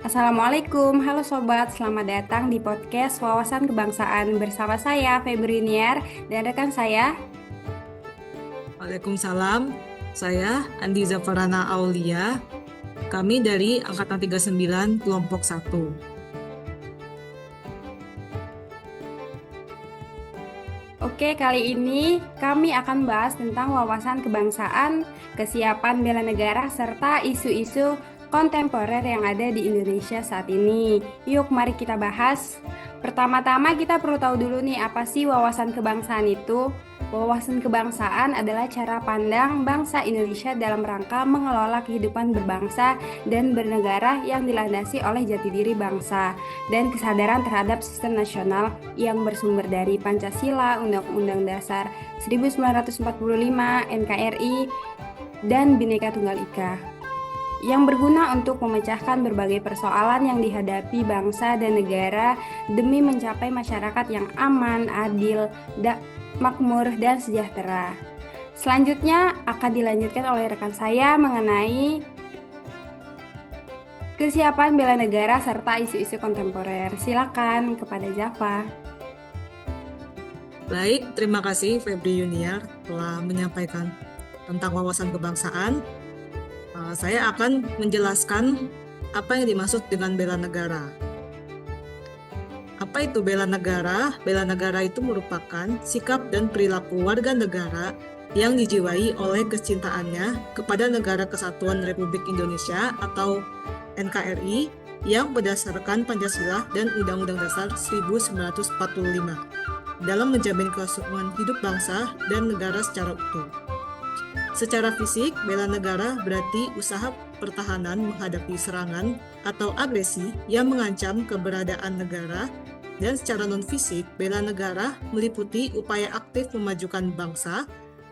Assalamualaikum, halo sobat, selamat datang di podcast Wawasan Kebangsaan bersama saya Febri Niar dan rekan saya. Waalaikumsalam, saya Andi Zafarana Aulia, kami dari Angkatan 39 Kelompok 1. Oke, kali ini kami akan bahas tentang wawasan kebangsaan, kesiapan bela negara, serta isu-isu kontemporer yang ada di Indonesia saat ini. Yuk, mari kita bahas. Pertama-tama kita perlu tahu dulu nih, apa sih wawasan kebangsaan itu? Wawasan kebangsaan adalah cara pandang bangsa Indonesia dalam rangka mengelola kehidupan berbangsa dan bernegara yang dilandasi oleh jati diri bangsa dan kesadaran terhadap sistem nasional yang bersumber dari Pancasila, Undang-Undang Dasar 1945, NKRI, dan Bhinneka Tunggal Ika, yang berguna untuk memecahkan berbagai persoalan yang dihadapi bangsa dan negara demi mencapai masyarakat yang aman, adil, makmur, dan sejahtera. Selanjutnya akan dilanjutkan oleh rekan saya mengenai kesiapan bela negara serta isu-isu kontemporer. Silakan kepada Java. Baik, terima kasih Febri Yuniar telah menyampaikan tentang wawasan kebangsaan. Saya akan menjelaskan apa yang dimaksud dengan bela negara. Apa itu bela negara? Bela negara itu merupakan sikap dan perilaku warga negara yang dijiwai oleh kecintaannya kepada Negara Kesatuan Republik Indonesia atau NKRI yang berdasarkan Pancasila dan Undang-Undang Dasar 1945 dalam menjamin kelangsungan hidup bangsa dan negara secara utuh. Secara fisik, bela negara berarti usaha pertahanan menghadapi serangan atau agresi yang mengancam keberadaan negara, dan secara non-fisik, bela negara meliputi upaya aktif memajukan bangsa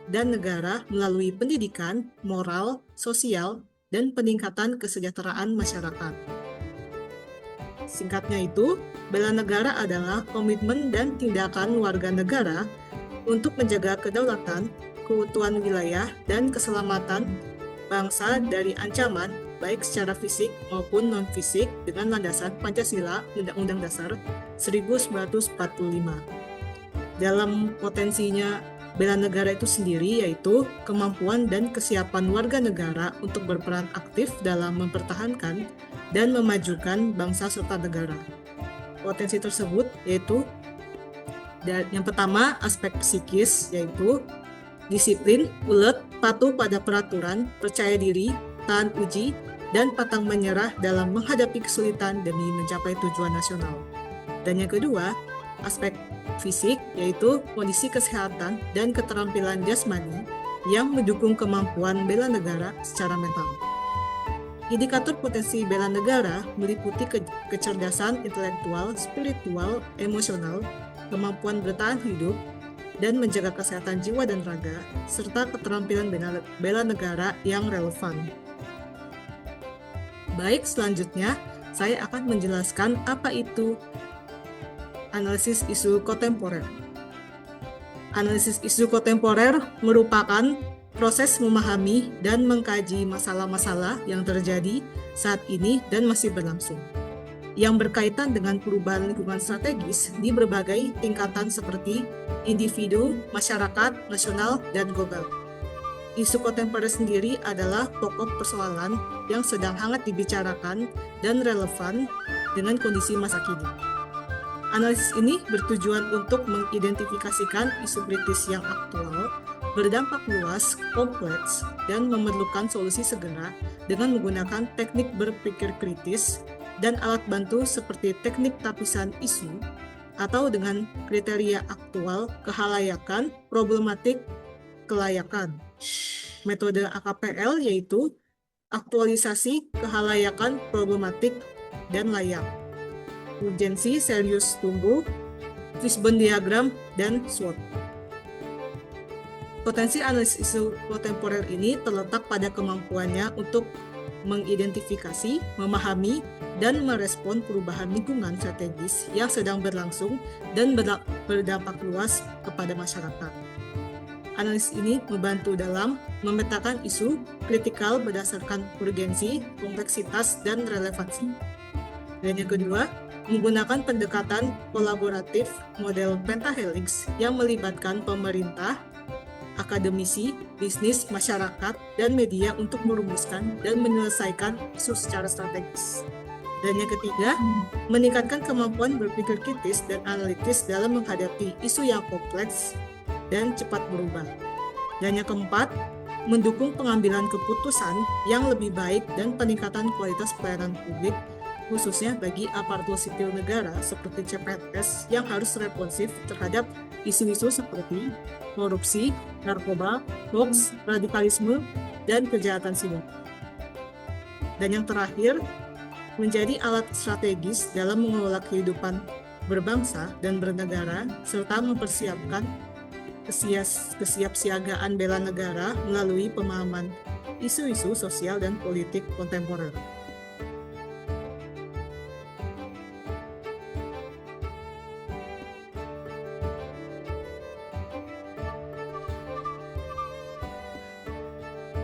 dan negara melalui pendidikan, moral, sosial, dan peningkatan kesejahteraan masyarakat. Singkatnya itu, bela negara adalah komitmen dan tindakan warga negara untuk menjaga kedaulatan, keutuhan wilayah, dan keselamatan bangsa dari ancaman baik secara fisik maupun non-fisik dengan landasan Pancasila Undang-Undang Dasar 1945. Dalam potensinya bela negara itu sendiri yaitu kemampuan dan kesiapan warga negara untuk berperan aktif dalam mempertahankan dan memajukan bangsa serta negara. Potensi tersebut yaitu yang pertama aspek psikis, yaitu disiplin, ulet, patuh pada peraturan, percaya diri, tahan uji, dan pantang menyerah dalam menghadapi kesulitan demi mencapai tujuan nasional. Dan yang kedua, aspek fisik, yaitu kondisi kesehatan dan keterampilan jasmani yang mendukung kemampuan bela negara secara mental. Indikator potensi bela negara meliputi kecerdasan intelektual, spiritual, emosional, kemampuan bertahan hidup, dan menjaga kesehatan jiwa dan raga, serta keterampilan bela negara yang relevan. Baik, selanjutnya saya akan menjelaskan apa itu analisis isu kontemporer. Analisis isu kontemporer merupakan proses memahami dan mengkaji masalah-masalah yang terjadi saat ini dan masih berlangsung, yang berkaitan dengan perubahan lingkungan strategis di berbagai tingkatan seperti individu, masyarakat, nasional, dan global. Isu kontemporer sendiri adalah pokok persoalan yang sedang hangat dibicarakan dan relevan dengan kondisi masa kini. Analisis ini bertujuan untuk mengidentifikasikan isu kritis yang aktual, berdampak luas, kompleks, dan memerlukan solusi segera dengan menggunakan teknik berpikir kritis dan alat bantu seperti teknik tapisan isu atau dengan kriteria aktual, kehalayakan, problematik, kelayakan. Metode AKPL yaitu aktualisasi, kehalayakan, problematik, dan layak. Urgensi, serius, tumbuh, fishbone diagram, dan SWOT. Potensi analisis isu kontemporer ini terletak pada kemampuannya untuk mengidentifikasi, memahami, dan merespon perubahan lingkungan strategis yang sedang berlangsung dan berdampak luas kepada masyarakat. Analisis ini membantu dalam memetakan isu kritikal berdasarkan urgensi, kompleksitas, dan relevansi, Dan yang kedua, menggunakan pendekatan kolaboratif model pentahelix yang melibatkan pemerintah, akademisi, bisnis, masyarakat, dan media untuk merumuskan dan menyelesaikan isu secara strategis. Dan yang ketiga, meningkatkan kemampuan berpikir kritis dan analitis dalam menghadapi isu yang kompleks dan cepat berubah. Dan yang keempat, mendukung pengambilan keputusan yang lebih baik dan peningkatan kualitas pelayanan publik, khususnya bagi aparatur sipil negara seperti CPNS yang harus responsif terhadap isu-isu seperti korupsi, narkoba, hoax, radikalisme, dan kejahatan siber. Dan yang terakhir, menjadi alat strategis dalam mengelola kehidupan berbangsa dan bernegara, serta mempersiapkan kesiapsiagaan bela negara melalui pemahaman isu-isu sosial dan politik kontemporer.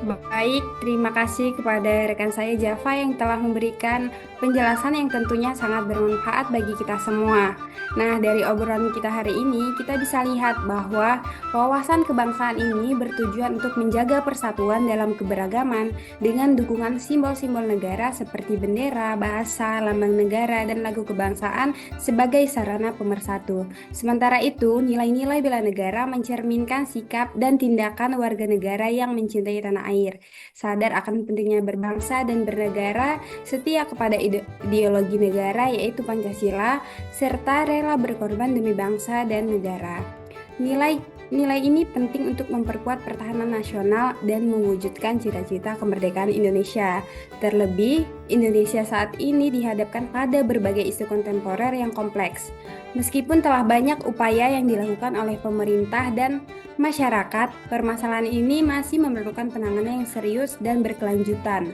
Baik, terima kasih kepada rekan saya Java yang telah memberikan penjelasan yang tentunya sangat bermanfaat bagi kita semua. Nah, dari obrolan kita hari ini, kita bisa lihat bahwa wawasan kebangsaan ini bertujuan untuk menjaga persatuan dalam keberagaman dengan dukungan simbol-simbol negara seperti bendera, bahasa, lambang negara, dan lagu kebangsaan sebagai sarana pemersatu. Sementara itu, nilai-nilai bela negara mencerminkan sikap dan tindakan warga negara yang mencintai tanah air, sadar akan pentingnya berbangsa dan bernegara, setia kepada ideologi negara yaitu Pancasila, serta rela berkorban demi bangsa dan negara. Nilai ini penting untuk memperkuat pertahanan nasional dan mewujudkan cita-cita kemerdekaan Indonesia. Terlebih, Indonesia saat ini dihadapkan pada berbagai isu kontemporer yang kompleks. Meskipun telah banyak upaya yang dilakukan oleh pemerintah dan masyarakat, permasalahan ini masih memerlukan penanganan yang serius dan berkelanjutan.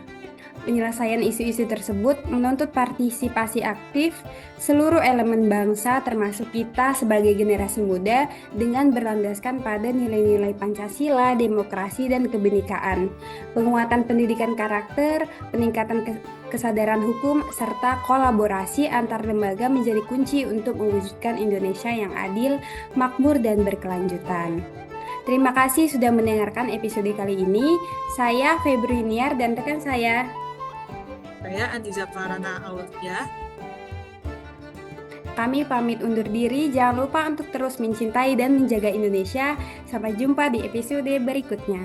Penyelesaian isu-isu tersebut menuntut partisipasi aktif seluruh elemen bangsa termasuk kita sebagai generasi muda dengan berlandaskan pada nilai-nilai Pancasila, demokrasi, dan kebinekaan. Penguatan pendidikan karakter, peningkatan kesadaran hukum, serta kolaborasi antar lembaga menjadi kunci untuk mewujudkan Indonesia yang adil, makmur, dan berkelanjutan. Terima kasih sudah mendengarkan episode kali ini. Saya Febri Niar dan rekan saya Antiza Farana Aulia. Kami pamit undur diri. Jangan lupa untuk terus mencintai dan menjaga Indonesia. Sampai jumpa di episode berikutnya.